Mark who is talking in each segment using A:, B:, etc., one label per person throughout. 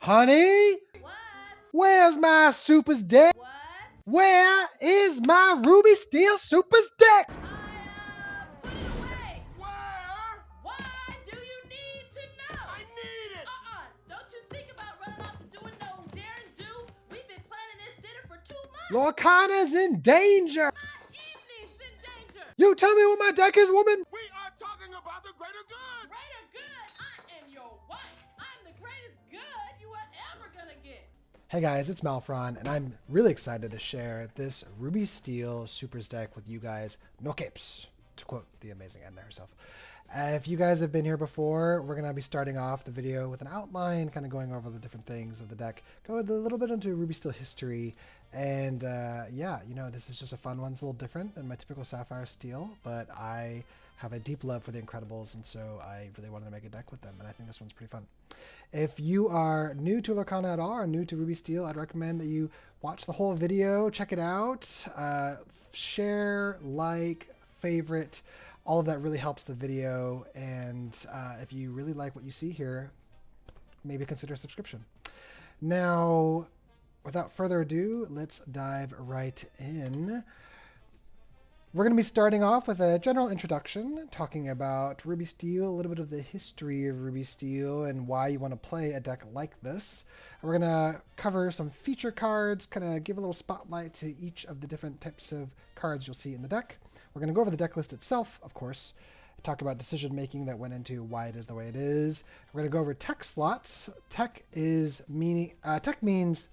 A: Honey?
B: What?
A: Where's my Supers deck?
B: What?
A: Where is my Ruby Steel Supers deck?
B: Put it away.
C: Where?
B: Why do you need to know?
C: I need it!
B: Don't you think about running off to doing no daring do? We've been planning this dinner for 2 months.
A: Lorcana's in danger.
B: My evening's in danger.
A: You tell me what my deck is, woman.
C: We are talking about the greater good!
B: Greater good. I am your wife. I'm the greatest good you are ever gonna get.
A: Hey guys, it's Malferon, and I'm really excited to share this Ruby Steel Supers deck with you guys. No capes, to quote the amazing Edna herself. If you guys have been here before, we're going to be starting off the video with an outline, kind of going over the different things of the deck, go a little bit into Ruby Steel history, and yeah, you know, this is just a fun one. It's a little different than my typical Sapphire Steel, but I have a deep love for the Incredibles, and so I really wanted to make a deck with them, and I think this one's pretty fun. If you are new to Lorcana at all, or new to Ruby Steel, I'd recommend that you watch the whole video, check it out, share, like, favorite. All of that really helps the video, and if you really like what you see here, maybe consider a subscription. Now, without further ado, let's dive right in. We're going to be starting off with a general introduction, talking about Ruby Steel, a little bit of the history of Ruby Steel, and why you want to play a deck like this. We're going to cover some feature cards, kind of give a little spotlight to each of the different types of cards you'll see in the deck. We're going to go over the deck list itself, of course, talk about decision making that went into why it is the way it is. We're going to go over tech slots. Tech means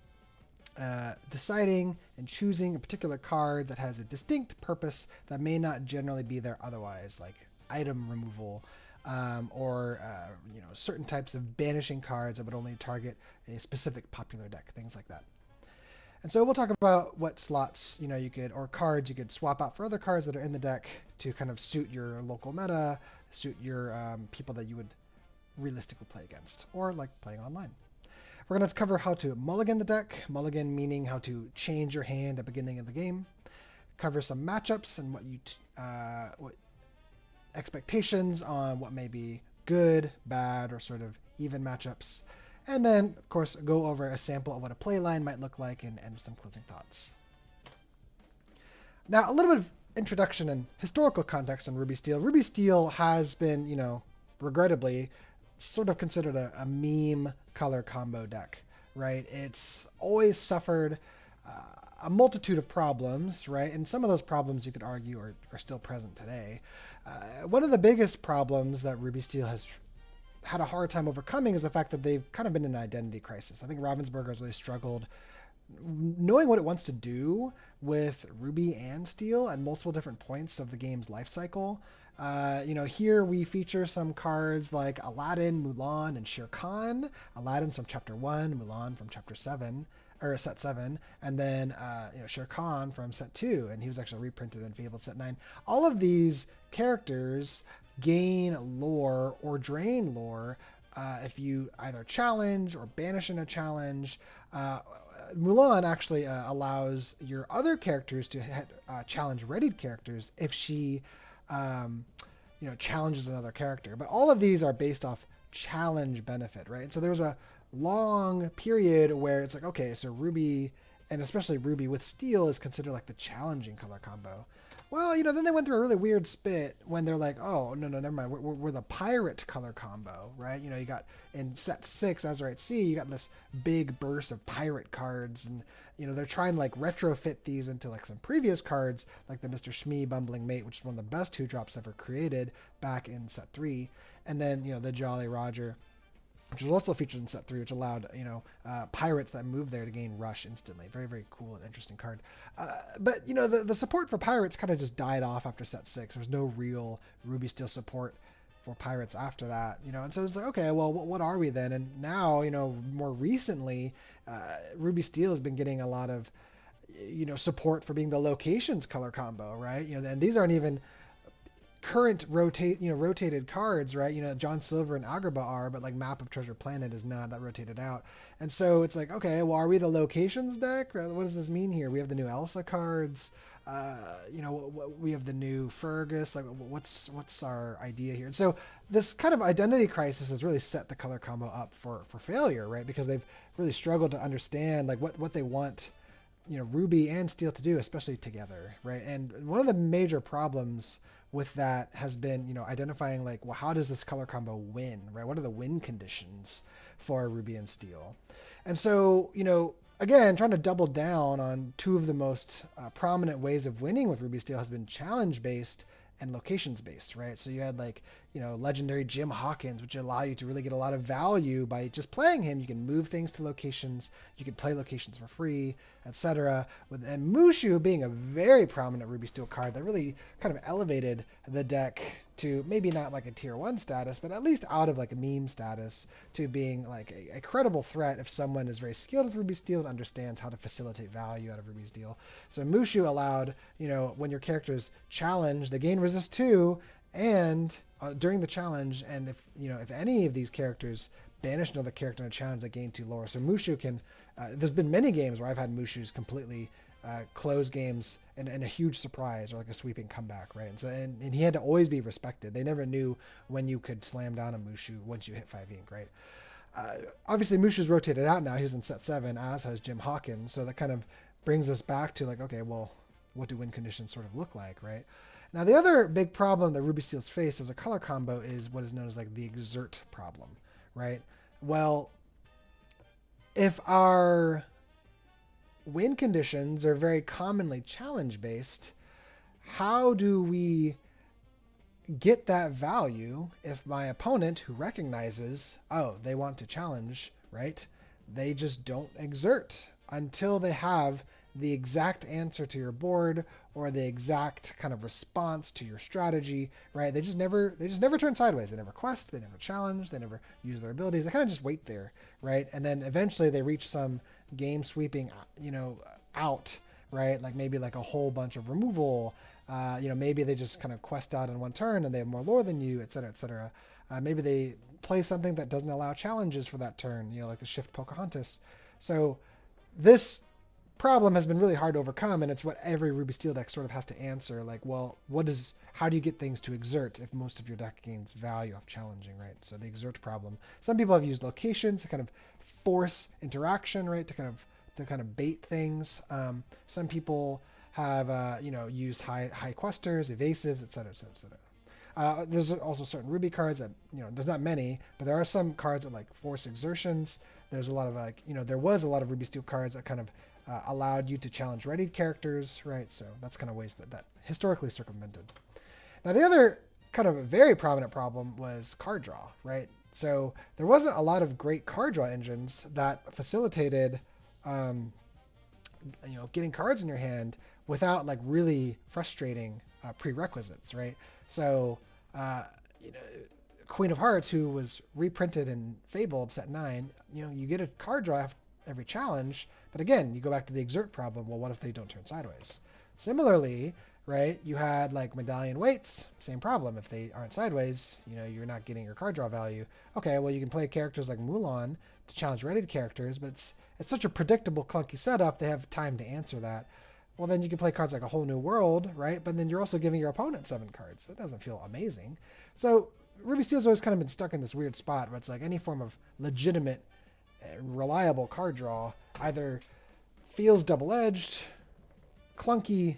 A: deciding and choosing a particular card that has a distinct purpose that may not generally be there otherwise, like item removal, or you know, certain types of banishing cards that would only target a specific popular deck, things like that. And so we'll talk about what slots, you know, you could, or cards you could swap out for other cards that are in the deck to kind of suit your local meta, suit your people that you would realistically play against, or like playing online. We're going to cover how to mulligan the deck, mulligan meaning how to change your hand at the beginning of the game, cover some matchups and what expectations on what may be good, bad, or sort of even matchups, and then, of course, go over a sample of what a play line might look like and end with some closing thoughts. Now, a little bit of introduction and historical context on Ruby Steel. Ruby Steel has been, you know, regrettably, sort of considered a meme color combo deck, right? It's always suffered a multitude of problems, right? And some of those problems you could argue are still present today. One of the biggest problems that Ruby Steel has had a hard time overcoming is the fact that they've kind of been in an identity crisis. I think Ravensburger has really struggled knowing what it wants to do with Ruby and Steel at multiple different points of the game's life cycle. You know, here we feature some cards like Aladdin, Mulan, and Shere Khan. Aladdin's from Chapter 1, Mulan from Chapter 7, or Set 7, and then, you know, Shere Khan from Set 2, and he was actually reprinted in Fabled Set 9. All of these characters gain lore or drain lore if you either challenge or banish in a challenge. Mulan actually allows your other characters to challenge readied characters if she you know, challenges another character. But all of these are based off challenge benefit, right? So there was a long period where it's like, okay, so Ruby, and especially Ruby with Steel, is considered like the challenging color combo. Well, you know, then they went through a really weird spit when they're like, oh, no, never mind. We're the pirate color combo, right? You know, you got in set 6, Azurite Sea, you got this big burst of pirate cards, and, you know, they're trying to like retrofit these into like some previous cards, like the Mr. Shmee Bumbling Mate, which is one of the best 2-drops ever created back in set 3. And then, you know, the Jolly Roger, which was also featured in set 3, which allowed, you know, pirates that move there to gain rush instantly. Very, very cool and interesting card. But, you know, the support for pirates kind of just died off after set 6. There was no real Ruby Steel support for pirates after that, you know, and so it's like, okay, well, what are we then? And now, you know, more recently, Ruby Steel has been getting a lot of, you know, support for being the locations color combo, right? You know, and these aren't even current rotated cards, right? You know, John Silver and Agrabah are, but like Map of Treasure Planet is not that rotated out. And so it's like, okay, well, are we the locations deck? What does this mean here? We have the new Elsa cards. You know, we have the new Fergus. Like, what's our idea here? And so this kind of identity crisis has really set the color combo up for failure, right? Because they've really struggled to understand like what they want, Ruby and Steel to do, especially together, right? And one of the major problems with that has been, identifying like, well, how does this color combo win, right? What are the win conditions for Ruby and Steel? And so, again, trying to double down on two of the most prominent ways of winning with Ruby Steel has been challenge based and locations based, right? So you had like, legendary Jim Hawkins, which allow you to really get a lot of value by just playing him. You can move things to locations, you can play locations for free, etc. And Mushu being a very prominent Ruby Steel card that really kind of elevated the deck to maybe not like a tier 1 status, but at least out of like a meme status to being like a credible threat if someone is very skilled with Ruby Steel and understands how to facilitate value out of Ruby Steel. So Mushu allowed, when your characters challenge, they gain resist 2, and during the challenge, and if any of these characters banish another character in a challenge, they gain 2 lore. So Mushu can, there's been many games where I've had Mushus completely close games and a huge surprise or like a sweeping comeback, right? And so and he had to always be respected. They never knew when you could slam down a Mushu once you hit 5 ink, right? Obviously Mushu's rotated out now. He's in set 7, as has Jim Hawkins. So that kind of brings us back to like, okay, well, what do win conditions sort of look like, right? Now the other big problem that Ruby Steel's face as a color combo is what is known as like the exert problem, right? Well, if our win conditions are very commonly challenge based, how do we get that value if my opponent, who recognizes, oh, they want to challenge, right? They just don't exert until they have the exact answer to your board or the exact kind of response to your strategy, right? They just never turn sideways. They never quest, they never challenge, they never use their abilities. They kind of just wait there, right? And then eventually they reach some game sweeping, out, right? Like maybe like a whole bunch of removal. Maybe they just kind of quest out in one turn and they have more lore than you, et cetera, et cetera. Maybe they play something that doesn't allow challenges for that turn, like the Shift Pocahontas. So this problem has been really hard to overcome, and it's what every Ruby Steel deck sort of has to answer. Like, well, how do you get things to exert if most of your deck gains value off challenging, right? So the exert problem. Some people have used locations to kind of force interaction, right? To kind of bait things. Some people have used high questers, evasives, et cetera, et cetera, et cetera. There's also certain Ruby cards that, there's not many, but there are some cards that like force exertions. There's a lot of there was a lot of Ruby Steel cards that kind of allowed you to challenge readied characters, right? So that's kind of ways that historically circumvented. Now the other kind of very prominent problem was card draw, right? So there wasn't a lot of great card draw engines that facilitated, getting cards in your hand without like really frustrating prerequisites, right? So, Queen of Hearts, who was reprinted in Fabled set 9, you get a card draw every challenge, but again, you go back to the exert problem. Well, what if they don't turn sideways? Similarly, right, you had like Medallion Weights, same problem. If they aren't sideways, you're not getting your card draw value. Okay, well, you can play characters like Mulan to challenge readied characters, but it's such a predictable, clunky setup, they have time to answer that. Well, then you can play cards like A Whole New World, right? But then you're also giving your opponent 7 cards. That doesn't feel amazing. So Ruby Steel's always kind of been stuck in this weird spot where it's like any form of legitimate, reliable card draw either feels double-edged, clunky,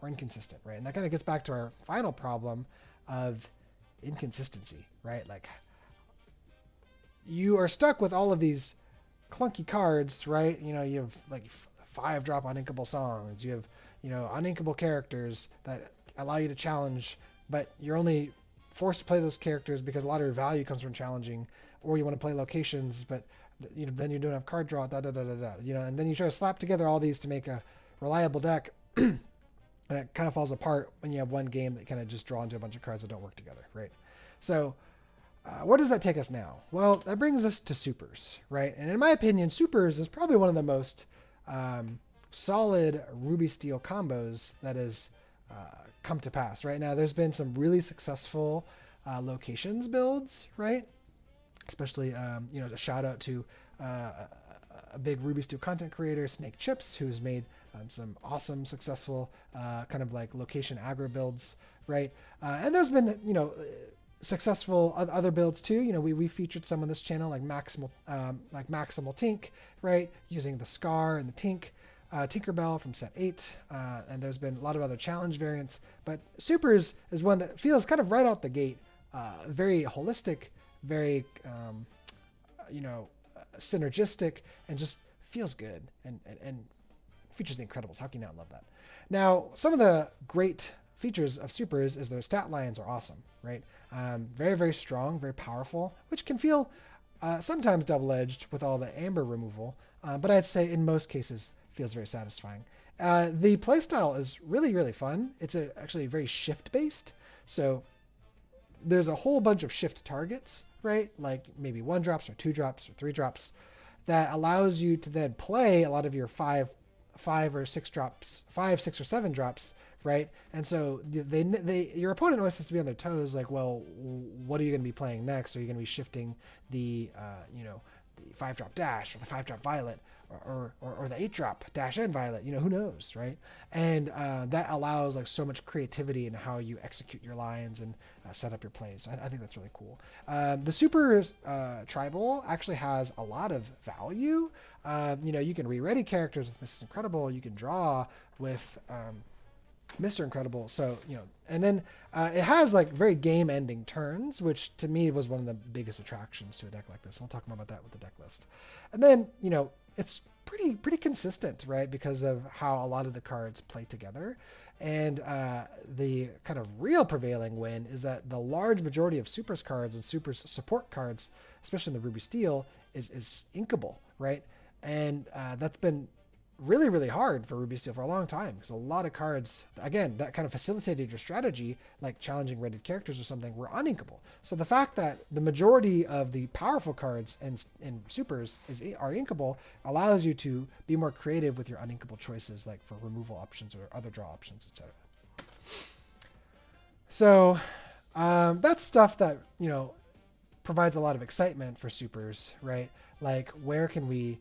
A: or inconsistent, right? And that kind of gets back to our final problem of inconsistency, right? Like you are stuck with all of these clunky cards, right? You have like 5-drop uninkable songs. You have, uninkable characters that allow you to challenge, but you're only forced to play those characters because a lot of your value comes from challenging, or you want to play locations, but then you don't have card draw, and then you try to slap together all these to make a reliable deck, and it kind of falls apart when you have one game that kind of just draw into a bunch of cards that don't work together, right? So where does that take us now? Well, that brings us to supers, right? And in my opinion, supers is probably one of the most solid Ruby Steel combos that has come to pass right now. There's been some really successful locations builds, right? Especially, a shout out to a big Ruby Steel content creator, Snake Chips, who's made some awesome, successful kind of like location aggro builds, right? And there's been, successful other builds too. You know, we featured some on this channel, like Maximal Tink, right? Using the Scar and the Tinkerbell from set 8, and there's been a lot of other challenge variants, but Supers is one that feels kind of right out the gate, very holistic, very, synergistic, and just feels good, and features the Incredibles. How can you not love that? Now, some of the great features of Supers is their stat lines are awesome, right? Very, very strong, very powerful, which can feel sometimes double-edged with all the amber removal, but I'd say in most cases feels very satisfying. The playstyle is really, really fun. It's actually very shift-based, so there's a whole bunch of shift targets, right? Like maybe 1-drops or 2-drops or 3-drops that allows you to then play a lot of your 5 or 6 drops, 5, 6 or 7 drops, right? And so your opponent always has to be on their toes, like, well, what are you going to be playing next? Are you going to be shifting the, the 5-drop dash or the 5-drop violet or the 8-drop dash and violet? Who knows, right? And that allows like so much creativity in how you execute your lines and set up your plays. So I think that's really cool. The Super Tribal actually has a lot of value. You can re-ready characters with Mrs. Incredible. You can draw with Mr. Incredible. So, and then it has like very game-ending turns, which to me was one of the biggest attractions to a deck like this. We'll talk more about that with the deck list. And then, it's pretty consistent, right? Because of how a lot of the cards play together. And the kind of real prevailing win is that the large majority of Supers cards and Supers support cards, especially in the Ruby Steel, is inkable, right? And that's been really, really hard for Ruby Steel for a long time, because a lot of cards, again, that kind of facilitated your strategy, like challenging rated characters or something, were uninkable. So the fact that the majority of the powerful cards in Supers are inkable allows you to be more creative with your uninkable choices, like for removal options or other draw options, etc. So that's stuff that, provides a lot of excitement for Supers, right? Like, where can we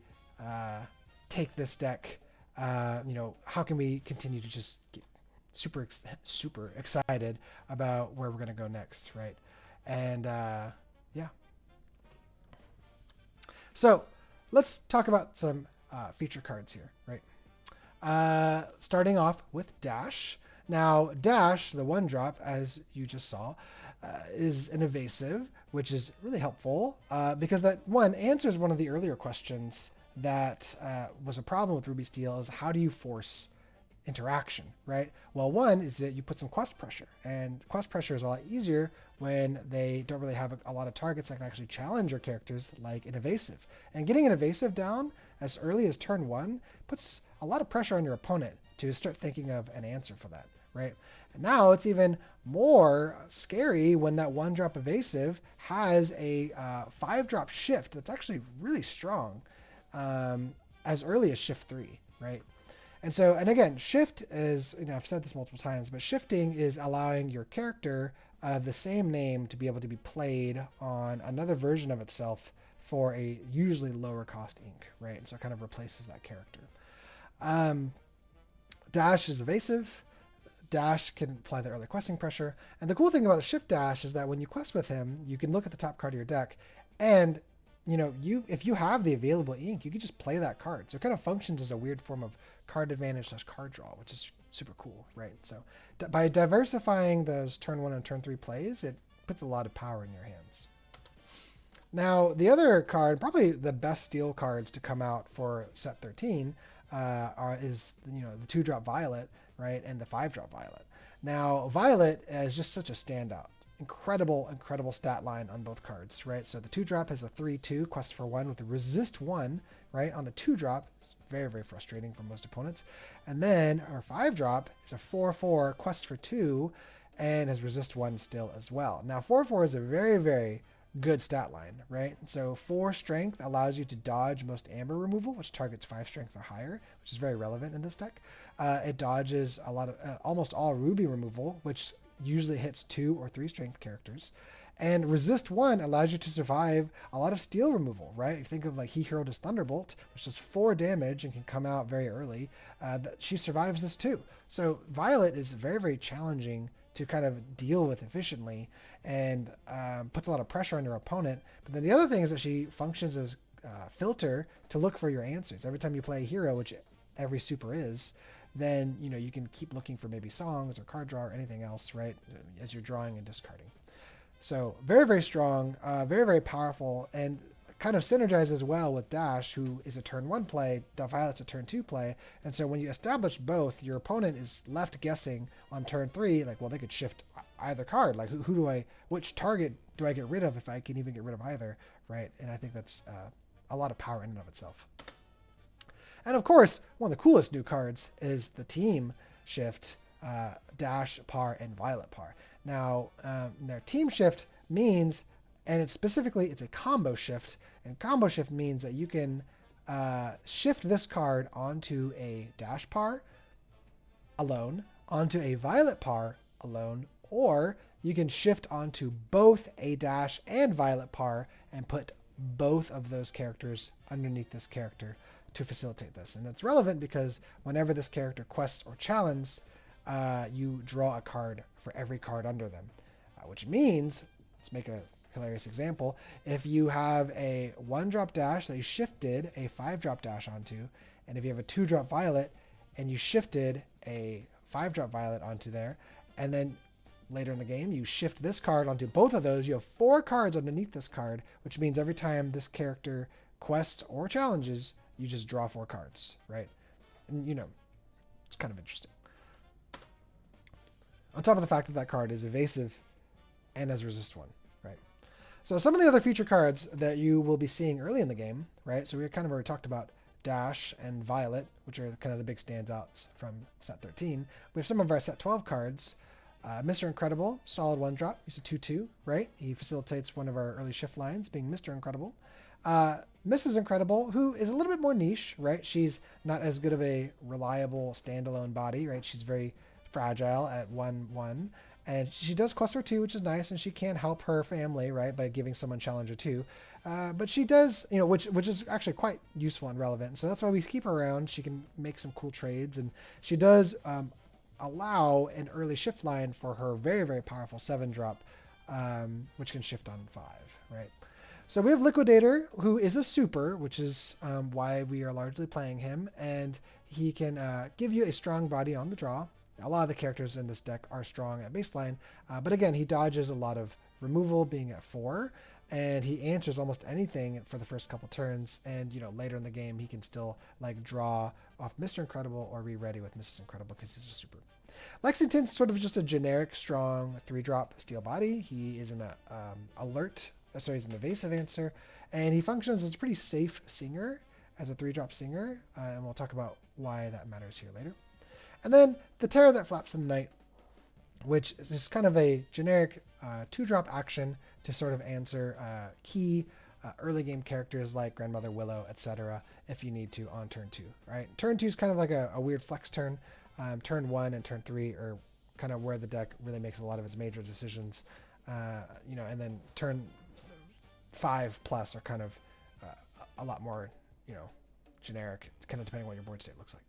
A: take this deck? How can we continue to just get super excited about where we're going to go next, right? And yeah. So let's talk about some feature cards here, right? Starting off with Dash. Now, Dash, the 1-drop, as you just saw, is an evasive, which is really helpful because that one answers one of the earlier questions that was a problem with Ruby Steel, is how do you force interaction, right? Well, one is that you put some quest pressure, and quest pressure is a lot easier when they don't really have a lot of targets that can actually challenge your characters, like an evasive. And getting an evasive down as early as turn 1 puts a lot of pressure on your opponent to start thinking of an answer for that, right? And now it's even more scary when that 1-drop evasive has a 5-drop shift that's actually really strong, as early as shift 3, right? And so, and again, shift is, I've said this multiple times, but shifting is allowing your character of the same name to be able to be played on another version of itself for a usually lower cost ink, right? And so it kind of replaces that character. Dash is evasive. Dash can apply the early questing pressure. And the cool thing about the shift dash is that when you quest with him, you can look at the top card of your deck, and if you have the available ink, you can just play that card. So it kind of functions as a weird form of card advantage / card draw, which is super cool, right? So by diversifying those turn 1 and turn 3 plays, it puts a lot of power in your hands. Now, the other card, probably the best Steel cards to come out for set 13, is the 2-drop Violet, right, and the 5-drop Violet. Now, Violet is just such a standout. Incredible stat line on both cards, right? So the 2-drop has a 3/2 quest for 1 with a resist 1, right? On a 2-drop, it's very, very frustrating for most opponents. And then our 5-drop is a 4/4 quest for 2 and has resist 1 still as well. Now 4/4 is a very, very good stat line, right? So 4 strength allows you to dodge most amber removal, which targets 5 strength or higher, which is very relevant in this deck. It dodges a lot of almost all ruby removal, which usually hits 2 or 3 strength characters. And resist 1 allows you to survive a lot of steel removal, right? You think of like He Hurled His Thunderbolt, which does 4 damage and can come out very early. She survives this too. So Violet is very, very challenging to kind of deal with efficiently, and puts a lot of pressure on your opponent. But then the other thing is that she functions as filter to look for your answers. Every time you play a hero, which every super is, then you can keep looking for maybe songs or card draw or anything else, right, as you're drawing and discarding. So very, very strong, very, very powerful, and kind of synergizes well with Dash, who is a turn 1 play, Violet's a turn 2 play. And so when you establish both, your opponent is left guessing on turn 3, like, well, they could shift either card. Like, which target do I get rid of if I can even get rid of either, right? And I think that's a lot of power in and of itself. And of course, one of the coolest new cards is the team shift, Dash par and Violet par. Now, their team shift means, and it's a combo shift, and combo shift means that you can shift this card onto a Dash par alone, onto a Violet par alone, or you can shift onto both a Dash and Violet par and put both of those characters underneath this character to facilitate this. And that's relevant because whenever this character quests or challenges, you draw a card for every card under them, which means, let's make a hilarious example. If you have a 1-drop Dash that you shifted a 5-drop Dash onto, and if you have a 2-drop Violet and you shifted a 5-drop Violet onto there, and then later in the game you shift this card onto both of those, you have 4 cards underneath this card, which means every time this character quests or challenges, you just draw 4 cards, right? And it's kind of interesting. On top of the fact that that card is evasive and has resist 1, right? So some of the other feature cards that you will be seeing early in the game, right? So we kind of already talked about Dash and Violet, which are kind of the big standouts from set 13. We have some of our set 12 cards. Mr. Incredible, solid 1-drop. He's a 2/2, right? He facilitates one of our early shift lines, being Mr. Incredible. Mrs. Incredible, who is a little bit more niche, right? She's not as good of a reliable standalone body, right? She's very fragile at 1/1. And she does quest for 2, which is nice, and she can help her family, right, by giving someone Challenger 2. But she does, which is actually quite useful and relevant. So that's why we keep her around. She can make some cool trades, and she does allow an early shift line for her very, very powerful 7-drop, which can shift on 5, right? So we have Liquidator, who is a super, which is why we are largely playing him, and he can give you a strong body on the draw. A lot of the characters in this deck are strong at baseline, but again, he dodges a lot of removal, being at 4, and he answers almost anything for the first couple turns, and later in the game he can still like draw off Mr. Incredible or re-ready with Mrs. Incredible because he's a super. Lexington's sort of just a generic strong 3-drop steel body. He is an he's an evasive answer, and he functions as a pretty safe singer, as a 3-drop singer, and we'll talk about why that matters here later. And then the Terror That Flaps in the Night, which is just kind of a generic 2-drop action to sort of answer key early game characters like Grandmother Willow, etc. if you need to on turn 2, right? Turn 2 is kind of like a weird flex turn. Turn 1 and turn 3 are kind of where the deck really makes a lot of its major decisions, and then turn 5 plus are kind of a lot more, generic, kind of depending on what your board state looks like.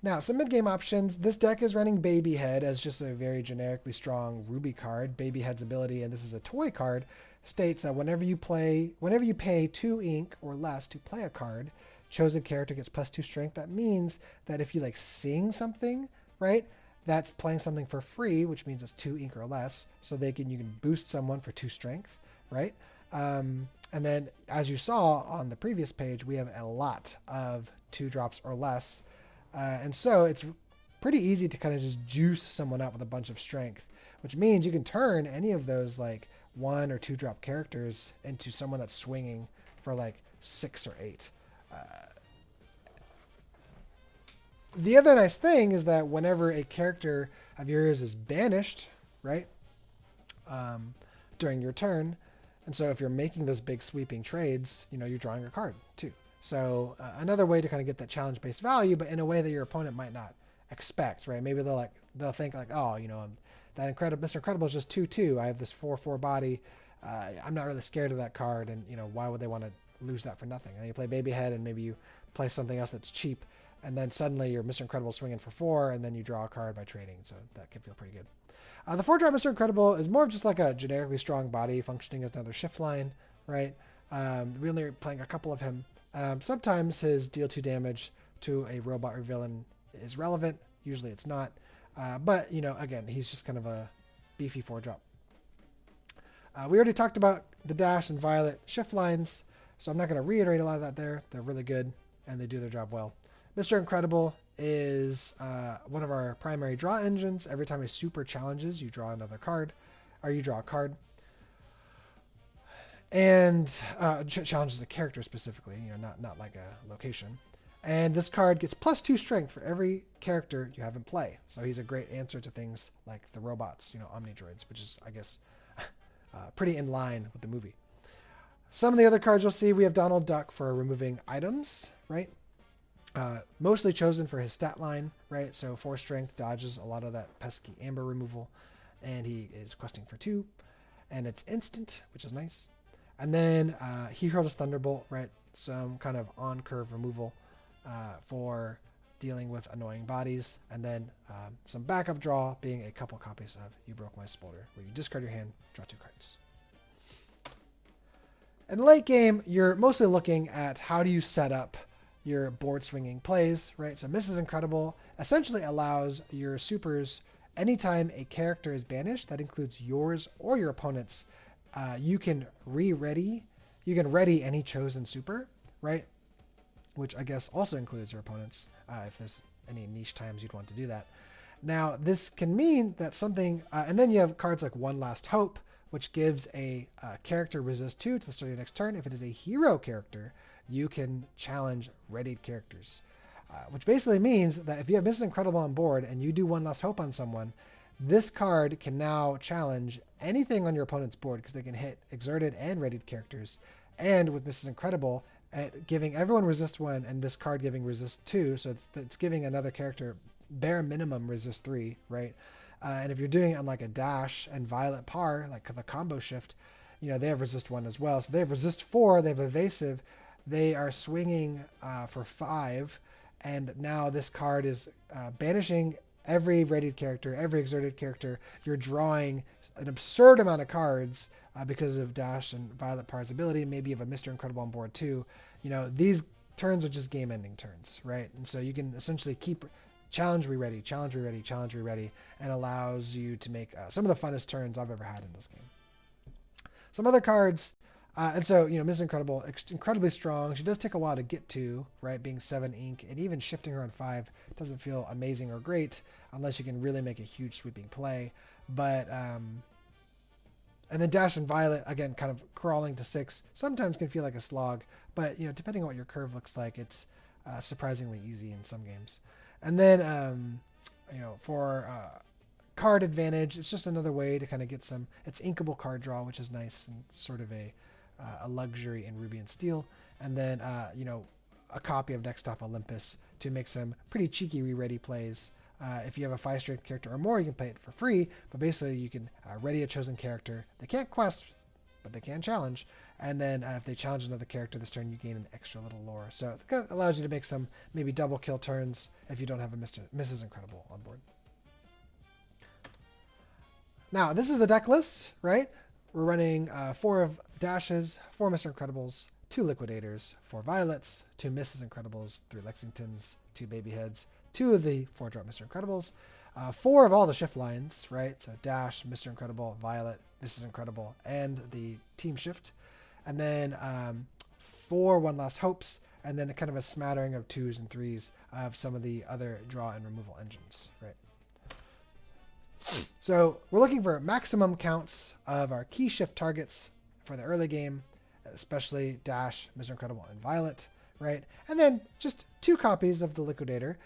A: Now, some mid-game options. This deck is running Babyhead as just a very generically strong Ruby card. Babyhead's ability, and this is a toy card, states that whenever you pay 2 ink or less to play a card, chosen character gets +2 strength. That means that if you like sing something, right, that's playing something for free, which means it's 2 ink or less. So you can boost someone for 2 strength, right? And then as you saw on the previous page, we have a lot of 2-drops or less. And so it's pretty easy to kind of just juice someone up with a bunch of strength, which means you can turn any of those like 1 or 2-drop characters into someone that's swinging for like 6 or 8. The other nice thing is that whenever a character of yours is banished, right, during your turn, and so if you're making those big sweeping trades, you're drawing your card too. So another way to kind of get that challenge-based value, but in a way that your opponent might not expect, right? Maybe they'll think like, oh, that Mr. Incredible is just 2/2. I have this 4/4 body. I'm not really scared of that card, and why would they want to lose that for nothing? And you play Babyhead, and maybe you play something else that's cheap, and then suddenly you're Mr. Incredible swinging for 4, and then you draw a card by trading. So that can feel pretty good. The 4-drop Mr. Incredible is more of just like a generically strong body functioning as another shift line, right? We only are playing a couple of him. Sometimes his deal 2 damage to a robot or villain is relevant. Usually it's not. But, again, he's just kind of a beefy 4-drop. We already talked about the Dash and Violet shift lines, so I'm not going to reiterate a lot of that there. They're really good, and they do their job well. Mr. Incredible is one of our primary draw engines. Every time a super challenges, you draw another card, or you draw a card. And challenges a character specifically, not like a location. And this card gets +2 strength for every character you have in play. So he's a great answer to things like the robots, Omnidroids, which is, I guess, pretty in line with the movie. Some of the other cards you'll see, we have Donald Duck for removing items, right? Mostly chosen for his stat line, right? So 4 strength dodges a lot of that pesky amber removal. And he is questing for 2. And it's instant, which is nice. And then he hurled his Thunderbolt, right? Some kind of on-curve removal for dealing with annoying bodies. And then some backup draw being a couple copies of You Broke My Spolder, where you discard your hand, draw 2 cards. In the late game, you're mostly looking at how do you set up your board swinging plays, right? So Mrs. Incredible essentially allows your supers, anytime a character is banished, that includes yours or your opponent's, you can ready any chosen super, right? Which I guess also includes your opponent's, if there's any niche times you'd want to do that. Now, this can mean that something, and then you have cards like One Last Hope, which gives a character resist 2 to the start of your next turn. If it is a hero character, you can challenge readied characters, which basically means that if you have Mrs. Incredible on board and you do One Last Hope on someone, this card can now challenge anything on your opponent's board because they can hit exerted and readied characters. And with Mrs. Incredible, giving everyone resist 1 and this card giving resist 2, so it's giving another character bare minimum resist 3, right? And if you're doing it on like a Dash and Violet Par, like the combo shift, they have resist 1 as well. So they have resist 4, they have evasive, they are swinging for 5, and now this card is banishing every readied character, every exerted character. You're drawing an absurd amount of cards because of Dash and Violet Par's ability. Maybe you have a Mr. Incredible on board too. These turns are just game-ending turns, right? And so you can essentially keep challenge, re-ready, challenge, re-ready, challenge, re-ready, and allows you to make some of the funnest turns I've ever had in this game. Some other cards, and so, Ms. Incredible, incredibly strong. She does take a while to get to, right, being 7 ink, and even shifting her on 5 doesn't feel amazing or great unless you can really make a huge sweeping play. But, and then Dash and Violet, again, kind of crawling to 6, sometimes can feel like a slog, but, depending on what your curve looks like, it's surprisingly easy in some games. And then, for card advantage, it's just another way to kind of get some, it's inkable card draw, which is nice and sort of a luxury in Ruby and Steel. And then, a copy of Next Stop Olympus to make some pretty cheeky re-ready plays. If you have a 5 strength character or more, you can play it for free, but basically you can ready a chosen character. They can't quest, but they can challenge. And then if they challenge another character this turn, you gain an extra little lore. So it kind of allows you to make some maybe double kill turns if you don't have a Mrs. Incredible on board. Now, this is the deck list, right? We're running 4 of Dashes, 4 Mr. Incredibles, 2 Liquidators, 4 Violets, 2 Mrs. Incredibles, 3 Lexingtons, 2 Baby Heads, 2 of the 4-drop Mr. Incredibles, 4 of all the shift lines, right? So Dash, Mr. Incredible, Violet, Mrs. Incredible, and the Team Shift. And then 4 One Last Hopes, and then a kind of a smattering of 2s and 3s of some of the other draw and removal engines, right? So we're looking for maximum counts of our key shift targets for the early game, especially Dash, Mr. Incredible, and Violet, right? And then just 2 copies of the Liquidator,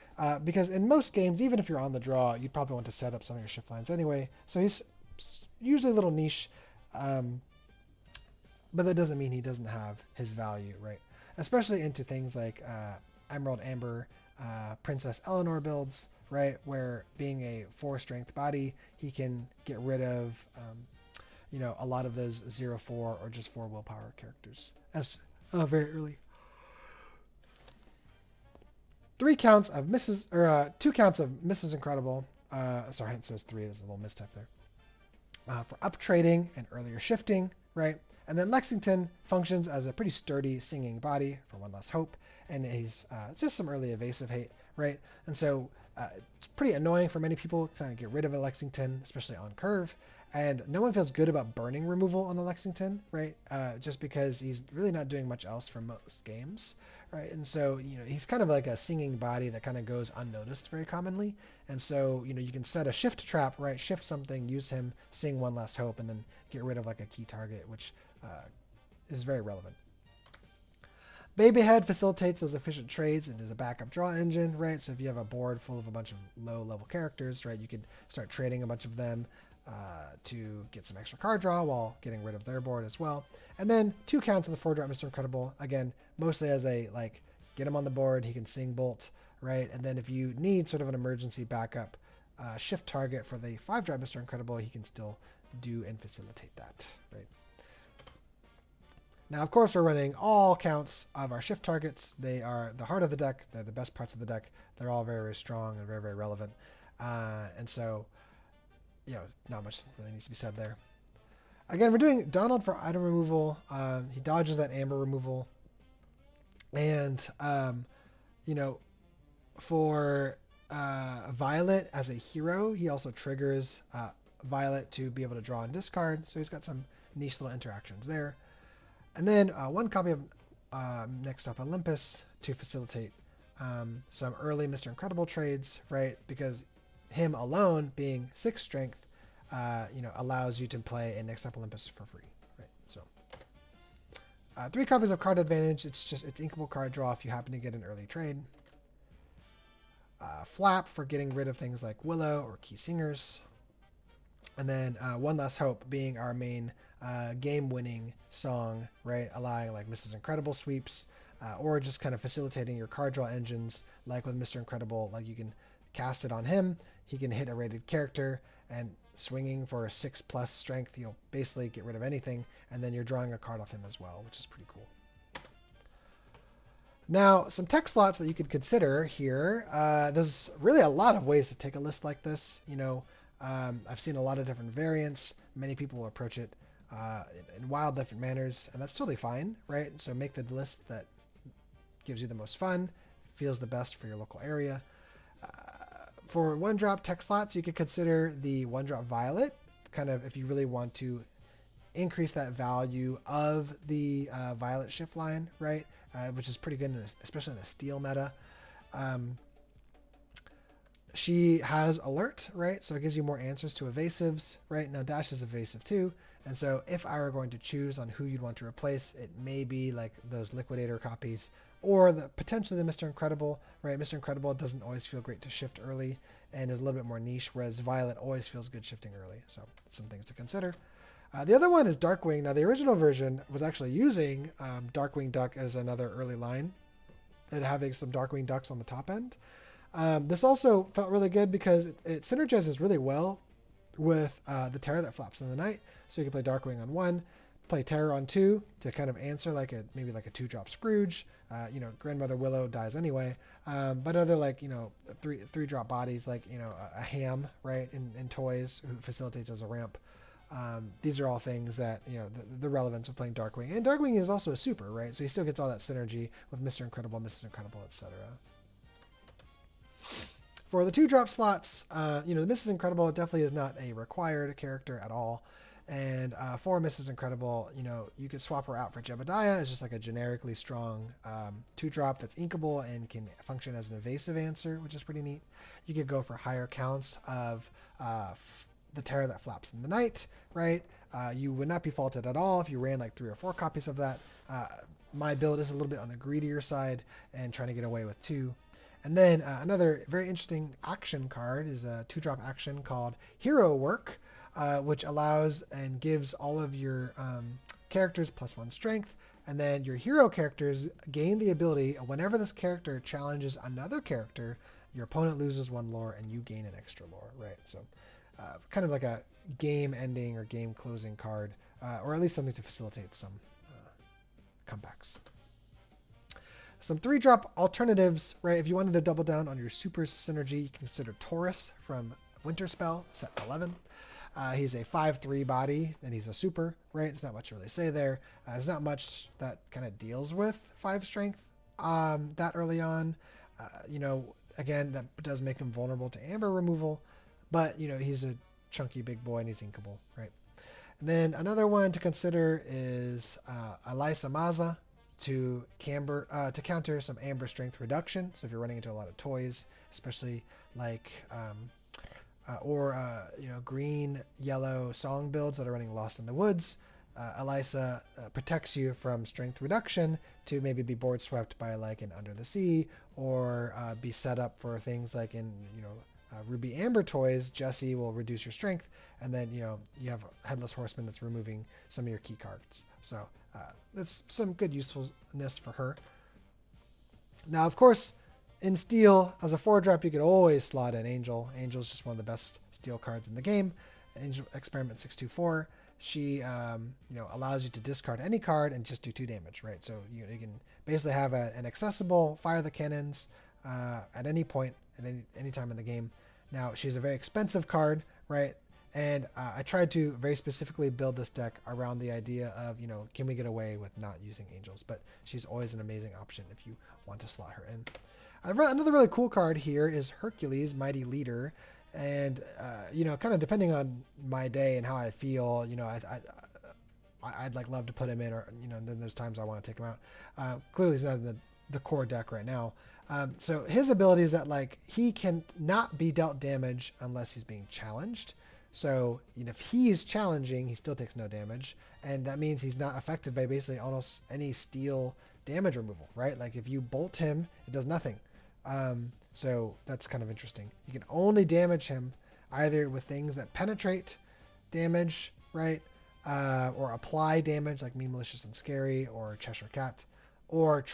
A: because in most games, even if you're on the draw, you'd probably want to set up some of your shift lines anyway. So he's usually a little niche, but that doesn't mean he doesn't have his value, right? Especially into things like Emerald Amber, Princess Eleanor builds, right? Where being a 4 strength body, he can get rid of, a lot of those 0-4 or just 4 willpower characters as very early. 2 counts of Mrs. Incredible. Sorry, it says 3. There's a little mistake there. for up trading and earlier shifting, right? And then Lexington functions as a pretty sturdy singing body for one less hope, and he's just some early evasive hate, right? And so it's pretty annoying for many people trying to get rid of a Lexington, especially on curve. And no one feels good about burning removal on a Lexington, right? Just because he's really not doing much else for most games, right? And so, he's kind of like a singing body that kind of goes unnoticed very commonly. And so, you can set a shift trap, right? Shift something, use him, sing one less hope, and then get rid of like a key target, which is very relevant. Babyhead facilitates those efficient trades and is a backup draw engine, right? So if you have a board full of a bunch of low-level characters, right, you could start trading a bunch of them to get some extra card draw while getting rid of their board as well. And then 2 counts of the 4-drop Mr. Incredible, again, mostly as a, get him on the board, he can sing Bolt, right? And then if you need sort of an emergency backup shift target for the 5-drop Mr. Incredible, he can still do and facilitate that, right? Now, of course, we're running all counts of our shift targets. They are the heart of the deck. They're the best parts of the deck. They're all very, very strong and very, very relevant. And so, not much really needs to be said there. Again, we're doing Donald for item removal. He dodges that amber removal. And, for Violet as a hero, he also triggers Violet to be able to draw and discard. So he's got some niche little interactions there. And then 1 copy of next up Olympus to facilitate some early Mr. Incredible trades, right? Because him alone being 6 strength, allows you to play a next up Olympus for free, right? So 3 copies of Card Advantage. It's inkable card draw if you happen to get an early trade. Flap for getting rid of things like Willow or Key Singers. And then One Less Hope being our main game-winning song, right? Allowing like Mrs. Incredible sweeps, or just kind of facilitating your card draw engines. Like with Mr. Incredible, like you can cast it on him, he can hit a rated character, and swinging for a 6+ strength, you'll basically get rid of anything, and then you're drawing a card off him as well, which is pretty cool. Now, some tech slots that you could consider here. There's really a lot of ways to take a list like this. I've seen a lot of different variants. Many people will approach it in wild different manners, and that's totally fine, right? So make the list that gives you the most fun, feels the best for your local area. For 1-drop tech slots, you could consider the 1-drop Violet, kind of if you really want to increase that value of the Violet shift line, right? Which is pretty good, especially in a steel meta. She has alert, right? So it gives you more answers to evasives, right? Now Dash is evasive too. And so if I were going to choose on who you'd want to replace, it may be like those Liquidator copies or potentially the Mr. Incredible, right? Mr. Incredible doesn't always feel great to shift early and is a little bit more niche, whereas Violet always feels good shifting early. So some things to consider. The other one is Darkwing. Now the original version was actually using Darkwing Duck as another early line and having some Darkwing Ducks on the top end. This also felt really good because it synergizes really well with the Terror that flaps in the night. So you can play Darkwing on 1, play Terror on 2 to kind of answer maybe like a 2-drop Scrooge. Grandmother Willow dies anyway. But other 3-drop bodies like, a Ham, right, in toys who facilitates as a ramp. These are all things that, the relevance of playing Darkwing. And Darkwing is also a super, right? So he still gets all that synergy with Mr. Incredible, Mrs. Incredible, etc. For the 2-drop slots, the Mrs. Incredible definitely is not a required character at all. And for Mrs. Incredible, you could swap her out for Jebediah as just like a generically strong 2-drop that's inkable and can function as an evasive answer, which is pretty neat. You could go for higher counts of the Terror that flaps in the night, right? You would not be faulted at all if you ran like 3 or 4 copies of that. My build is a little bit on the greedier side and trying to get away with 2. And then another very interesting action card is a 2-drop action called Hero Work, which allows and gives all of your characters +1 strength. And then your hero characters gain the ability, whenever this character challenges another character, your opponent loses 1 lore and you gain an extra lore, right? So kind of like a game ending or game closing card, or at least something to facilitate some comebacks. Some 3-drop alternatives, right? If you wanted to double down on your supers synergy, you can consider Taurus from Winterspell, set 11. He's a 5/3 body, and he's a super, right? It's not much to really say there. There's not much that kind of deals with 5 strength that early on. Again, that does make him vulnerable to amber removal, but, he's a chunky big boy and he's inkable, right? And then another one to consider is Elisa Maza to counter some amber strength reduction. So if you're running into a lot of toys, especially like green, yellow song builds that are running Lost in the Woods, Elisa protects you from strength reduction to maybe be board swept by like an Under the Sea, or be set up for things like in Ruby Amber toys. Jessie will reduce your strength, and then you have Headless Horseman that's removing some of your key cards. So that's some good usefulness for her. Now, of course, in Steel, as a 4-drop, you could always slot in Angel. Angel's just one of the best Steel cards in the game. Angel Experiment 624. She allows you to discard any card and just do 2 damage, right? So you can basically have an accessible fire the cannons at any point, at any time in the game. Now, she's a very expensive card, right? And I tried to very specifically build this deck around the idea of, can we get away with not using Angels? But she's always an amazing option if you want to slot her in. Another really cool card here is Hercules, Mighty Leader. And, kind of depending on my day and how I feel, I'd love to put him in, or, then there's times I want to take him out. Clearly he's not in the core deck right now. So his ability is that he can not be dealt damage unless he's being challenged. So, if he's challenging, he still takes no damage. And that means he's not affected by basically almost any Steel damage removal, right? Like if you bolt him, it does nothing. So that's kind of interesting. You can only damage him either with things that penetrate damage, right? Or apply damage like Mean, Malicious, and Scary, or Cheshire Cat, or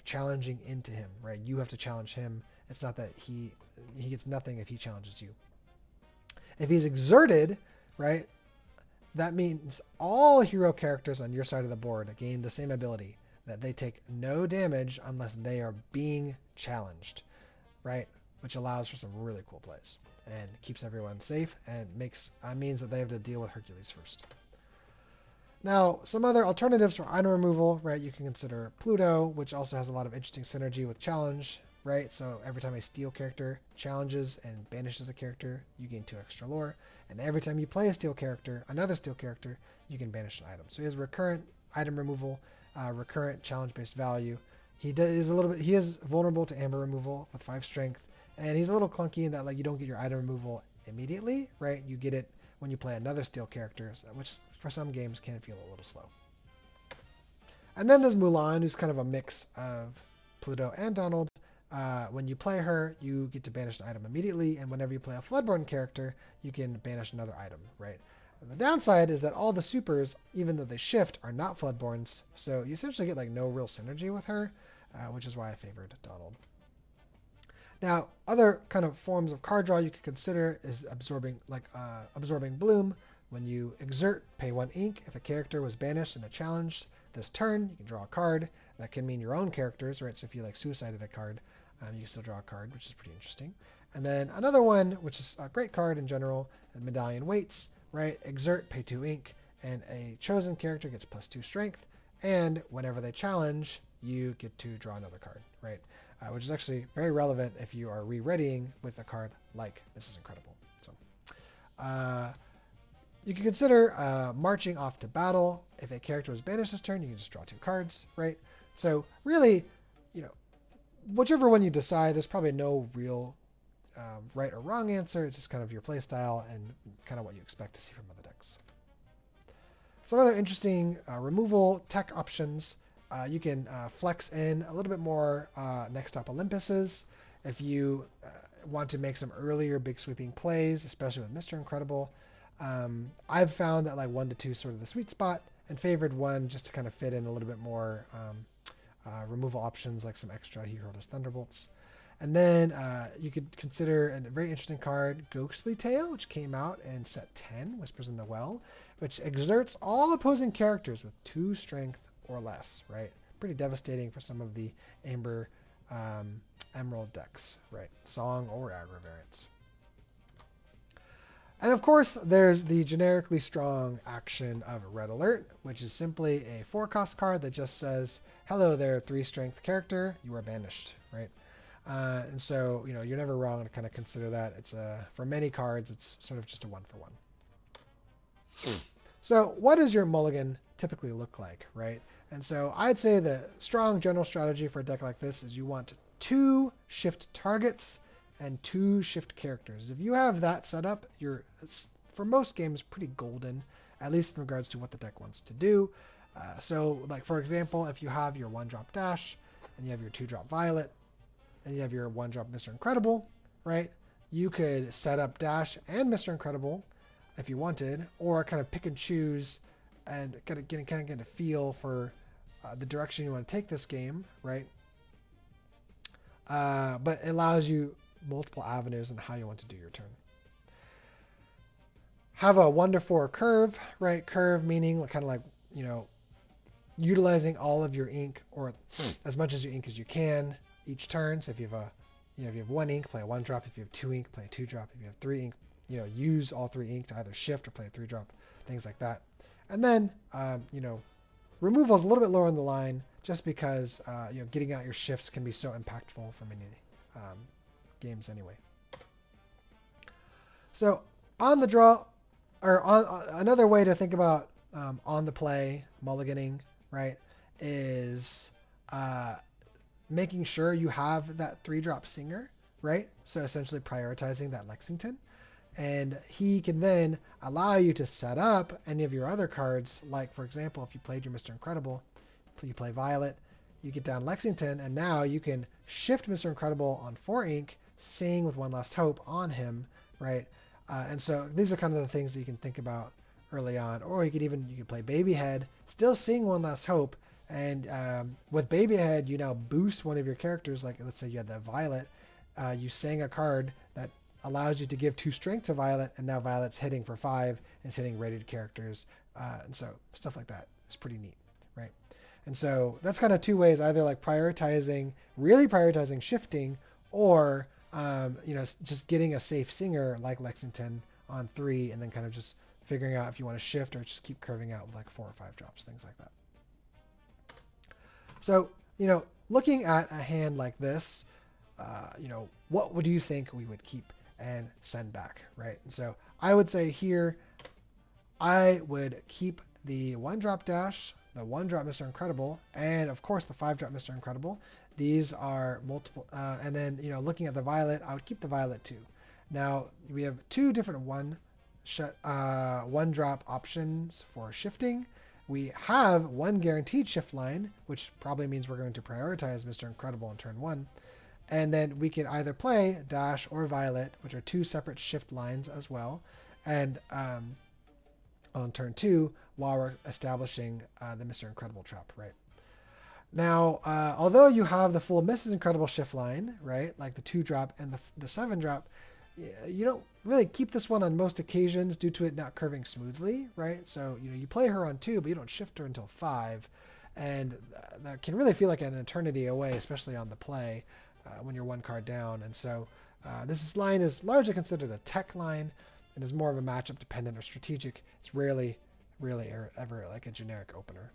A: challenging into him, right? You have to challenge him. It's not that he gets nothing if he challenges you. If he's exerted, right, that means all hero characters on your side of the board gain the same ability, that they take no damage unless they are being challenged, right? Which allows for some really cool plays and keeps everyone safe, and means that they have to deal with Hercules first. Now, some other alternatives for item removal, right? You can consider Pluto, which also has a lot of interesting synergy with challenge, right? So every time a Steel character challenges and banishes a character, you gain 2 extra lore. And every time you play a Steel character, another Steel character, you can banish an item. So he has recurrent item removal, recurrent challenge-based value. He is vulnerable to amber removal with 5 strength, and he's a little clunky in that you don't get your item removal immediately, right? You get it when you play another Steel character, which for some games can feel a little slow. And then there's Mulan, who's kind of a mix of Pluto and Donald. When you play her, you get to banish an item immediately, and whenever you play a Floodborn character, you can banish another item, right? And the downside is that all the supers, even though they shift, are not Floodborns, so you essentially get no real synergy with her, which is why I favored Donald. Now, other kind of forms of card draw you could consider is absorbing Bloom. When you exert, pay 1 ink. If a character was banished in a challenge this turn, you can draw a card. That can mean your own characters, right? So if you suicided a card, you can still draw a card, which is pretty interesting. And then another one, which is a great card in general, Medallion Waits, right? Exert, pay 2 ink, and a chosen character gets +2 strength. And whenever they challenge, you get to draw another card, right? Which is actually very relevant if you are re-readying with a card like This Is Incredible. So you can consider marching off to battle. If a character was banished this turn, you can just draw 2 cards, right? So really, whichever one you decide, there's probably no real right or wrong answer. It's just kind of your play style and kind of what you expect to see from other decks. Some other interesting removal tech options. You can flex in a little bit more Next Stop Olympuses. If you want to make some earlier big sweeping plays, especially with Mr. Incredible. I've found that 1 to 2 is sort of the sweet spot, and favored 1 just to kind of fit in a little bit more removal options, like some extra He Hurled His Thunderbolts. And then you could consider a very interesting card, Ghostly Tale, which came out in set 10, Whispers in the Well, which exerts all opposing characters with 2 strength or less, right? Pretty devastating for some of the Amber Emerald decks, right? Song or aggro variants. And of course, there's the generically strong action of Red Alert, which is simply a 4-cost card that just says, hello there, 3-strength character, you are banished, right? And so, you're never wrong to kind of consider that. It's for many cards, it's sort of just a 1-for-1. So what does your mulligan typically look like, right? And so I'd say the strong general strategy for a deck like this is you want 2 shift targets and 2 shift characters. If you have that set up, you're, for most games, pretty golden, at least in regards to what the deck wants to do. So, like, for example, if you have your 1-drop Dash, and you have your 2-drop Violet, and you have your 1-drop Mr. Incredible, right? You could set up Dash and Mr. Incredible if you wanted, or kind of pick and choose and kind of get a feel for the direction you want to take this game, right? But it allows you multiple avenues in how you want to do your turn. Have a 1-to-4 curve, right? Curve meaning kind of like, utilizing all of your ink, or as much as your ink as you can each turn. So if you have if you have 1 ink, play a 1-drop. If you have 2 ink, play a 2-drop. If you have 3 ink, use all 3 ink to either shift or play a 3-drop, things like that. And then, removal is a little bit lower on the line just because, getting out your shifts can be so impactful for many games anyway. So on the draw, or on another way to think about on the play mulliganing, right, is making sure you have that 3-drop Singer, right? So essentially prioritizing that Lexington. And he can then allow you to set up any of your other cards. Like, for example, if you played your Mr. Incredible, you play Violet, you get down Lexington, and now you can shift Mr. Incredible on 4 ink, Sing with One Last Hope on him, right? And so these are kind of the things that you can think about early on. Or you could play Babyhead, still Sing One Last Hope, and with Babyhead, you now boost one of your characters. Like, let's say you had that Violet, you sang a card that allows you to give 2 strength to Violet, and now Violet's hitting for 5 and it's hitting rated characters. And so stuff like that is pretty neat, right? And so that's kind of 2 ways, either like really prioritizing shifting, or, just getting a safe Singer like Lexington on 3, and then kind of just figuring out if you want to shift or just keep curving out with like 4 or 5 drops, things like that. So, looking at a hand like this, what would you think we would keep and send back, right? And so I would say here, I would keep the 1-drop Dash, the 1-drop Mr. Incredible, and of course the 5-drop Mr. Incredible. These are multiple, and then, looking at the Violet, I would keep the Violet too. Now, we have 2 different 1-drop options for shifting. We have 1 guaranteed shift line, which probably means we're going to prioritize Mr. Incredible on turn 1. And then we can either play Dash or Violet, which are 2 separate shift lines as well. And on turn 2, while we're establishing the Mr. Incredible trap, right? Now, although you have the full Mrs. Incredible shift line, right, like the 2-drop and the 7-drop, you don't really keep this one on most occasions due to it not curving smoothly, right? So, you play her on 2, but you don't shift her until 5. And that can really feel like an eternity away, especially on the play. When you're 1 card down. And so this line is largely considered a tech line and is more of a matchup dependent or strategic. It's rarely ever like a generic opener.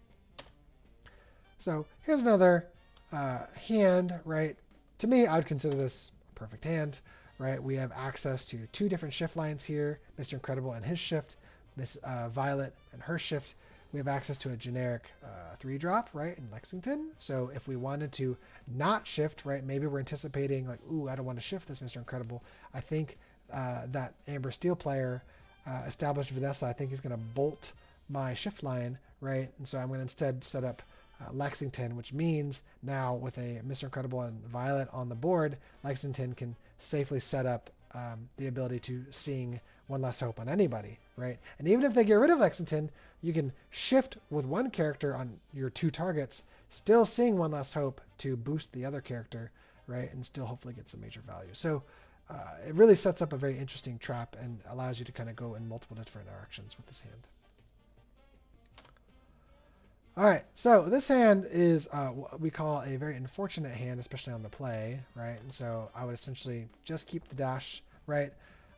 A: So here's another hand, right? To me, I would consider this a perfect hand, right? We have access to 2 different shift lines here, Mr. Incredible and his shift, Miss Violet and her shift. We have access to a generic 3-drop, right, in Lexington. So if we wanted to not shift, right, maybe we're anticipating like, ooh, I don't want to shift this Mr. Incredible. I think that Amber Steel player established Vanessa, I think he's going to bolt my shift line, right? And so I'm going to instead set up Lexington, which means now with a Mr. Incredible and Violet on the board, Lexington can safely set up the ability to sing One Last Hope on anybody, right? And even if they get rid of Lexington, you can shift with 1 character on your 2 targets, still sing One Last Hope to boost the other character, right? And still hopefully get some major value. So it really sets up a very interesting trap and allows you to kind of go in multiple different directions with this hand. All right, so this hand is what we call a very unfortunate hand, especially on the play, right? And so I would essentially just keep the Dash, right?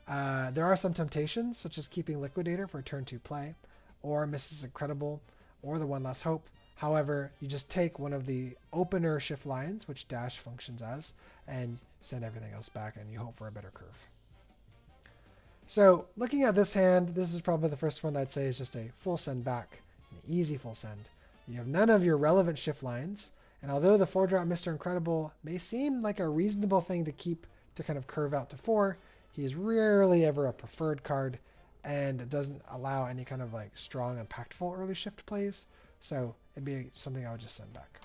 A: There are some temptations, such as keeping Liquidator for turn 2 play, or Mrs. Incredible, or the One Last Hope. However, you just take one of the opener shift lines, which dash functions as, and send everything else back, and you hope for a better curve. So looking at this hand, this is probably the first one that I'd say is just a full send back, an easy full send. You have none of your relevant shift lines, and although the 4-drop Mr. Incredible may seem like a reasonable thing to keep to kind of curve out to 4, he is rarely ever a preferred card, and doesn't allow any kind of like strong, impactful early shift plays. So it'd be something I would just send back.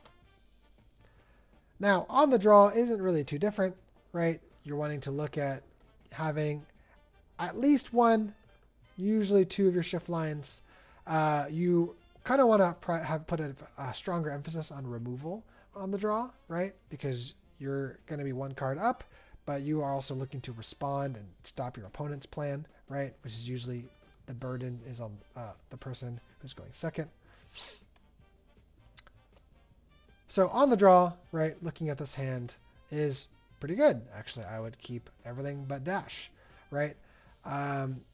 A: Now, on the draw isn't really too different, right? You're wanting to look at having at least one, usually 2 of your shift lines. You kind of want to put a stronger emphasis on removal on the draw, right? Because you're going to be 1 card up, but you are also looking to respond and stop your opponent's plan, right? Which is usually the burden is on the person who's going second. So on the draw, right, looking at this hand is pretty good. Actually, I would keep everything but dash, right?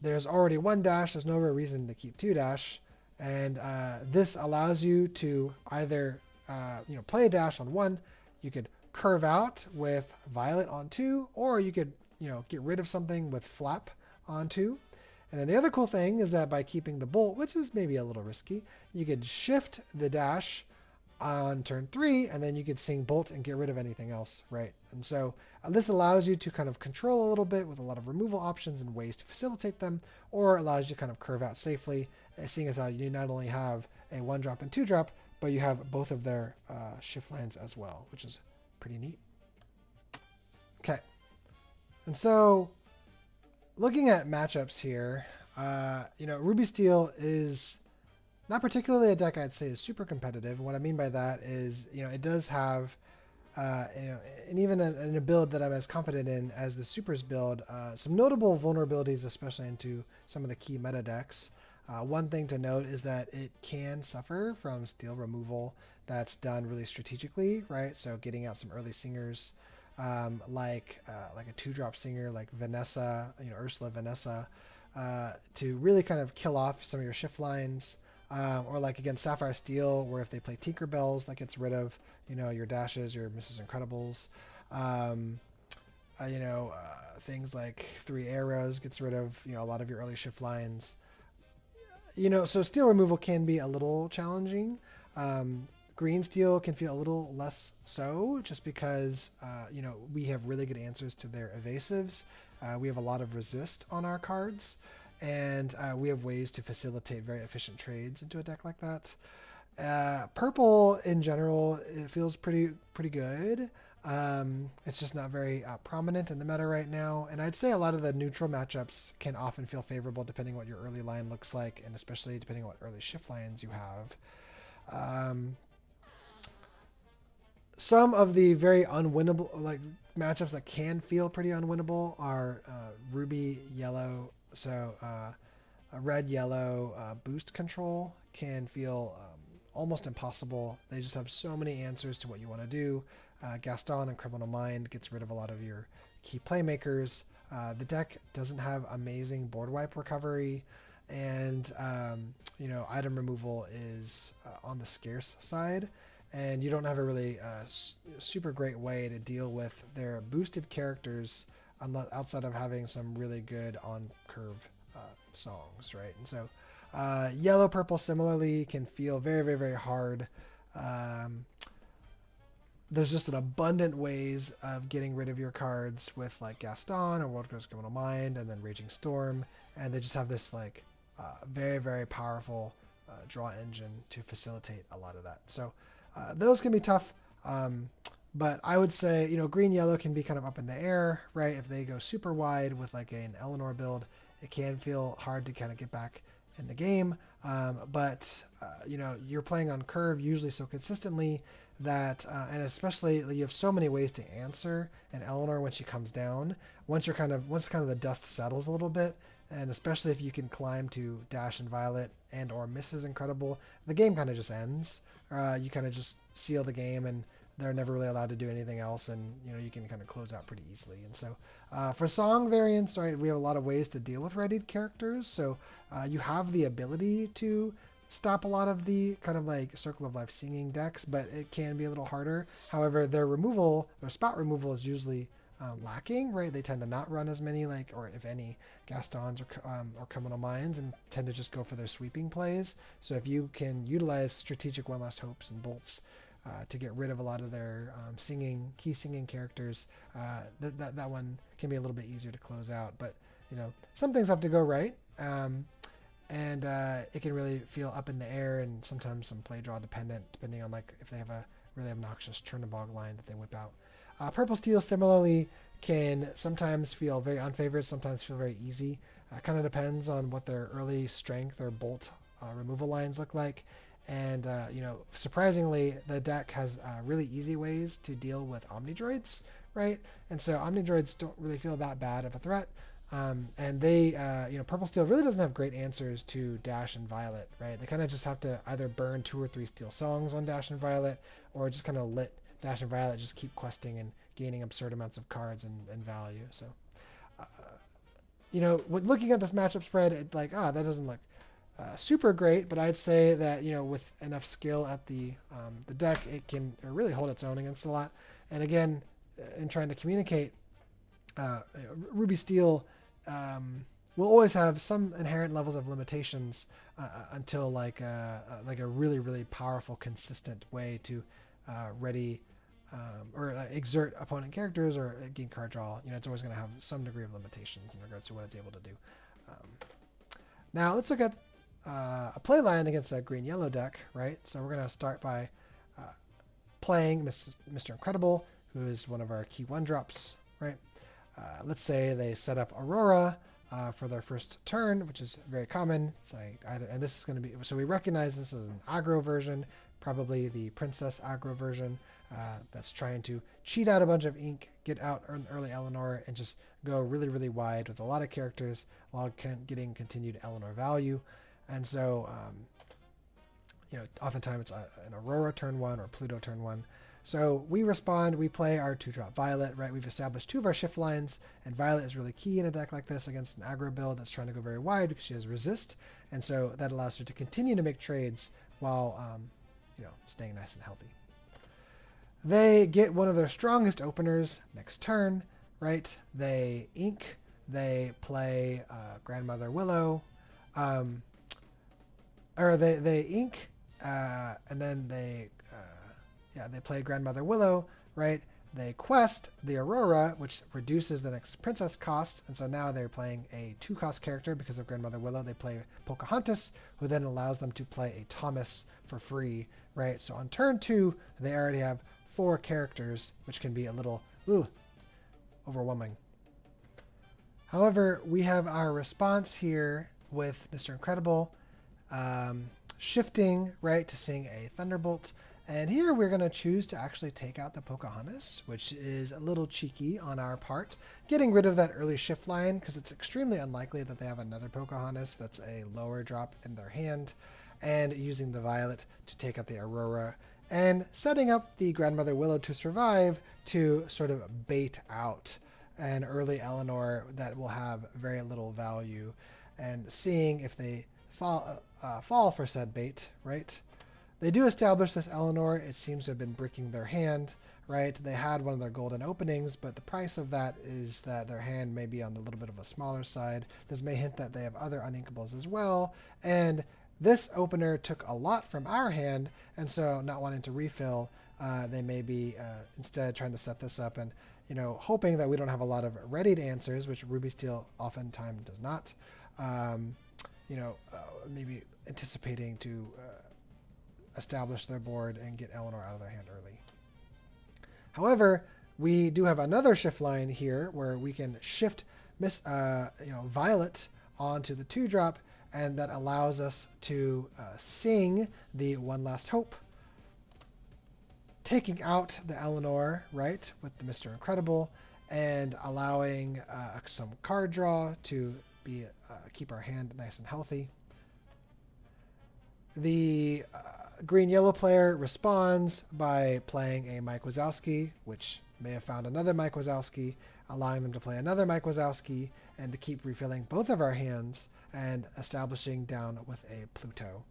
A: There's already 1 dash. There's no real reason to keep 2 dash. And this allows you to either play a dash on 1. You could curve out with Violet on 2, or you could get rid of something with Flap on 2. And then the other cool thing is that by keeping the Bolt, which is maybe a little risky, you could shift the dash on turn 3, and then you could sing Bolt and get rid of anything else, right? And so this allows you to kind of control a little bit with a lot of removal options and ways to facilitate them, or allows you to kind of curve out safely, seeing as how you not only have a 1-drop and 2-drop, but you have both of their shift lines as well, which is pretty neat. Okay, and so looking at matchups here, Ruby Steel is not particularly a deck I'd say is super competitive. And what I mean by that is, it does have, and even in a build that I'm as confident in as the Supers build, some notable vulnerabilities, especially into some of the key meta decks. One thing to note is that it can suffer from steel removal that's done really strategically, right? So getting out some early singers, like a 2-drop singer like Vanessa, Ursula Vanessa, to really kind of kill off some of your shift lines. Or like against Sapphire Steel, where if they play Tinkerbells, that gets rid of your dashes, your Mrs. Incredibles. Things like 3 arrows gets rid of a lot of your early shift lines. So steel removal can be a little challenging. Green steel can feel a little less so, just because we have really good answers to their evasives. We have a lot of resist on our cards. And we have ways to facilitate very efficient trades into a deck like that. Purple, in general, it feels pretty good. It's just not very prominent in the meta right now. And I'd say a lot of the neutral matchups can often feel favorable depending what your early line looks like, and especially depending on what early shift lines you have. Some of the very unwinnable matchups that can feel pretty unwinnable are Ruby, Yellow. So a red-yellow boost control can feel almost impossible. They just have so many answers to what you want to do. Gaston and Criminal Mind gets rid of a lot of your key playmakers. The deck doesn't have amazing board wipe recovery, and item removal is on the scarce side, and you don't have a really super great way to deal with their boosted characters outside of having some really good on curve songs, right? And so yellow purple similarly can feel very, very, very hard. There's just an abundant ways of getting rid of your cards with like Gaston or World Curse Criminal Mind and then Raging Storm, and they just have this very, very powerful draw engine to facilitate a lot of that. So those can be tough. But I would say, green, yellow can be kind of up in the air, right? If they go super wide with like an Eleanor build, it can feel hard to kind of get back in the game. But you're playing on curve usually so consistently that, and especially you have so many ways to answer an Eleanor when she comes down. Once kind of the dust settles a little bit, and especially if you can climb to Dash and Violet and or Mrs. Incredible, the game kind of just ends. You kind of just seal the game and they're never really allowed to do anything else, and you can kind of close out pretty easily. And so for song variants, right, we have a lot of ways to deal with readied characters. So you have the ability to stop a lot of the kind of like Circle of Life singing decks, but it can be a little harder. However, their spot removal is usually lacking, right? They tend to not run as many, or if any, Gastons or Criminal Minds, and tend to just go for their sweeping plays. So if you can utilize strategic One Last Hopes and Bolts to get rid of a lot of their key singing characters, that one can be a little bit easier to close out. But some things have to go right, and it can really feel up in the air, and sometimes some play draw dependent, depending on if they have a really obnoxious Chernobog line that they whip out. Purple Steel similarly can sometimes feel very unfavored, sometimes feel very easy. Kind of depends on what their early strength or bolt removal lines look like. And, surprisingly, the deck has really easy ways to deal with Omnidroids, right? And so Omnidroids don't really feel that bad of a threat. And they, Purple Steel really doesn't have great answers to Dash and Violet, right? They kind of just have to either burn 2 or 3 Steel Songs on Dash and Violet, or just kind of let Dash and Violet just keep questing and gaining absurd amounts of cards and value. So, when looking at this matchup spread, that doesn't look super great, but I'd say that with enough skill at the deck, it can really hold its own against a lot. And again, in trying to communicate, Ruby Steel will always have some inherent levels of limitations until like a really, really powerful, consistent way to ready or exert opponent characters or gain card draw. It's always going to have some degree of limitations in regards to what it's able to do. Now let's look at a play line against a green-yellow deck, right? So we're going to start by playing Mr. Incredible, who is one of our key 1-drops, right? Let's say they set up Aurora for their first turn, which is very common. It's and this is going to be, so we recognize this as an aggro version, probably the Princess aggro version that's trying to cheat out a bunch of ink, get out an early Eleanor, and just go really, really wide with a lot of characters while getting continued Eleanor value. And so, oftentimes it's an Aurora turn 1 or Pluto turn 1. So we respond, we play our 2-drop Violet, right? We've established 2 of our shift lines, and Violet is really key in a deck like this against an aggro build that's trying to go very wide because she has resist. And so that allows her to continue to make trades while, staying nice and healthy. They get one of their strongest openers next turn, right? They ink, they play Grandmother Willow, or they ink, and then they play Grandmother Willow, right? They quest the Aurora, which reduces the next princess cost, and so now they're playing a 2-cost character because of Grandmother Willow. They play Pocahontas, who then allows them to play a Thomas for free, right? So on turn 2, they already have 4 characters, which can be a little overwhelming. However, we have our response here with Mr. Incredible, shifting, right, to sing a Thunderbolt. And here we're going to choose to actually take out the Pocahontas, which is a little cheeky on our part, getting rid of that early shift line because it's extremely unlikely that they have another Pocahontas that's a lower drop in their hand, and using the Violet to take out the Aurora, and setting up the Grandmother Willow to survive to sort of bait out an early Eleanor that will have very little value, and seeing if they fall for said bait, right? They do establish this Eleanor. It seems to have been bricking their hand, right? They had one of their golden openings, but the price of that is that their hand may be on the little bit of a smaller side. This may hint that they have other uninkables as well. And this opener took a lot from our hand, and so not wanting to refill, they may be instead trying to set this up and, hoping that we don't have a lot of readied answers, which Ruby Steel oftentimes does not. Maybe anticipating to establish their board and get Eleanor out of their hand early. However, we do have another shift line here where we can shift Violet onto the 2-drop, and that allows us to sing the One Last Hope, taking out the Eleanor, right, with the Mr. Incredible, and allowing some card draw to keep our hand nice and healthy. The green-yellow player responds by playing a Mike Wazowski, which may have found another Mike Wazowski, allowing them to play another Mike Wazowski, and to keep refilling both of our hands and establishing down with a Pluto.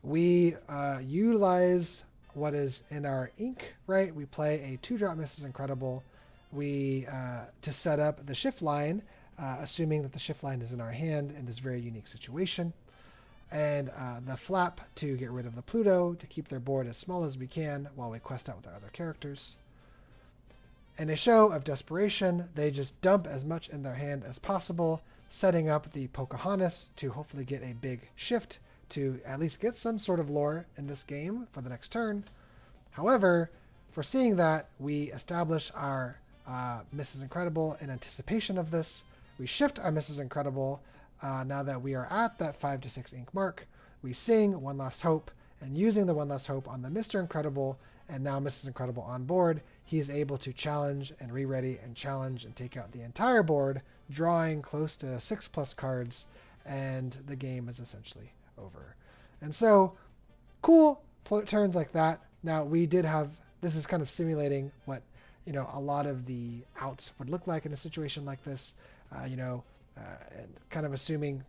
A: We utilize what is in our ink, right? We play a 2-drop Mrs. Incredible. We to set up the shift line, assuming that the shift line is in our hand in this very unique situation. And the flap to get rid of the Pluto, to keep their board as small as we can while we quest out with our other characters. In a show of desperation, they just dump as much in their hand as possible, setting up the Pocahontas to hopefully get a big shift to at least get some sort of lore in this game for the next turn. However, foreseeing that, we establish our Mrs. Incredible in anticipation of this. We shift our Mrs. Incredible now that we are at that 5 to 6 ink mark. We sing One Last Hope, and using the One Last Hope on the Mr. Incredible and now Mrs. Incredible on board, he is able to challenge and re-ready and challenge and take out the entire board, drawing close to 6+ cards, and the game is essentially over. And so, cool turns like that. Now, we did have, this is kind of simulating what, a lot of the outs would look like in a situation like this, and kind of assuming,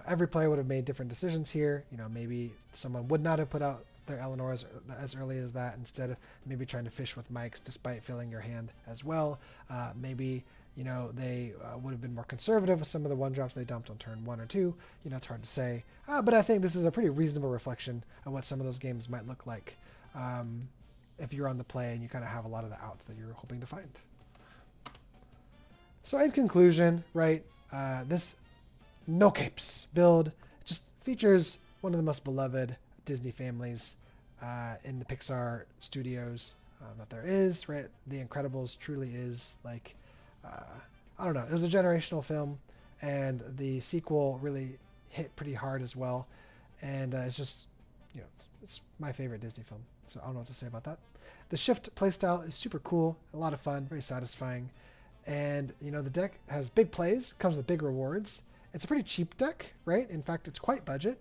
A: every player would have made different decisions here. Maybe someone would not have put out their Eleanors as early as that, instead of maybe trying to fish with Mikes despite filling your hand as well. Maybe they would have been more conservative with some of the 1-drops they dumped on turn 1 or 2. It's hard to say. But I think this is a pretty reasonable reflection of what some of those games might look like if you're on the play and you kind of have a lot of the outs that you're hoping to find. So in conclusion, right, this No Capes build just features one of the most beloved Disney families in the Pixar studios that there is, right? The Incredibles truly is like, I don't know, it was a generational film, and the sequel really hit pretty hard as well. And it's just, it's my favorite Disney film. So I don't know what to say about that. The shift playstyle is super cool, a lot of fun, very satisfying. And, the deck has big plays, comes with big rewards. It's a pretty cheap deck, right? In fact, it's quite budget.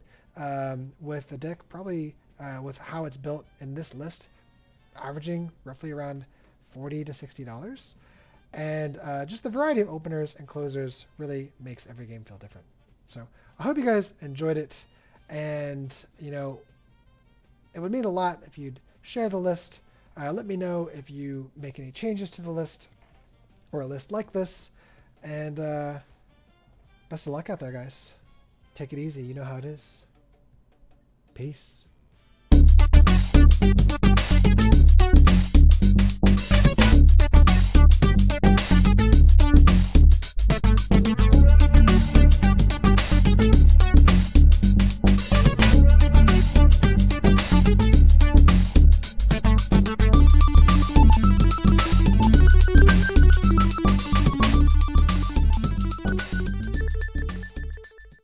A: With the deck probably with how it's built in this list, averaging roughly around $40 to $60. And just the variety of openers and closers really makes every game feel different. So I hope you guys enjoyed it. And, it would mean a lot if you'd share the list. Let me know if you make any changes to the list or a list like this. And best of luck out there, guys. Take it easy. You know how it is. Peace.